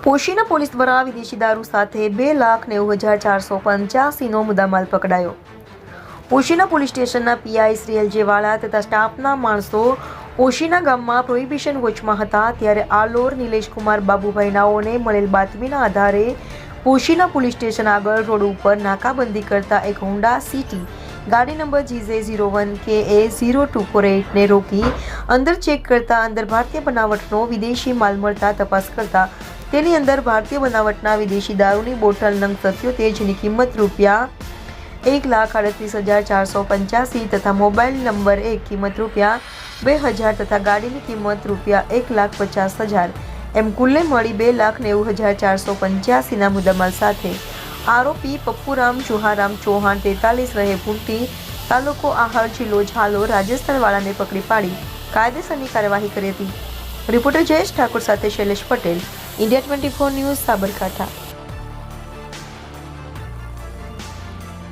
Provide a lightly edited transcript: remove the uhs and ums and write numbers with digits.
Poshina police દ્વારા વિદેશી દારૂ સાથે 2,90,485નો મુદ્દામાલ પકડાયો। પોશીના પોલીસ સ્ટેશનના પીઆઈ શ્રી એલજે વાળા તથા સ્ટાફના માણસો પોશીના ગામમાં પ્રોહિબિશન વોચમાં હતા ત્યારે આલોર નિલેશકુમાર બાબુભાઈ નાઓને મળેલ બાતમીના આધારે પોશીના પોલીસ સ્ટેશન આગળ રોડ ઉપર નાકાબંધી કરતા એક હોન્ડા સિટી ગાડી નંબર GJ01KA0248 ને રોકી અંદર ચેક કરતા અંદર ભારતીય બનાવટનો વિદેશી માલ મળતા તપાસ કરતા તેની અંદર ભારતીય બનાવટના વિદેશી દારૂની બોટલ નંગ 77 જેની કિંમત ₹1,38,485 તથા મોબાઈલ નંબર 1 કિંમત ₹2,000 તથા ગાડીની કિંમત ₹1,50,000 એમ કુલ્લે મળી 2,90,485ના મુદ્દામાલ સાથે આરોપી પપ્પુરામ ચુહારામ ચૌહાણ 43 રહે ભૂંટી તાલુકો આહર જિલ્લો ઝાલોર રાજસ્થાન વાળાને પકડી પાડી કાયદેસરની કાર્યવાહી કરી હતી। રિપોર્ટર જયેશ ઠાકોર સાથે શૈલેષ પટેલ, India 24 ન્યૂઝ, સાબરકાંઠા।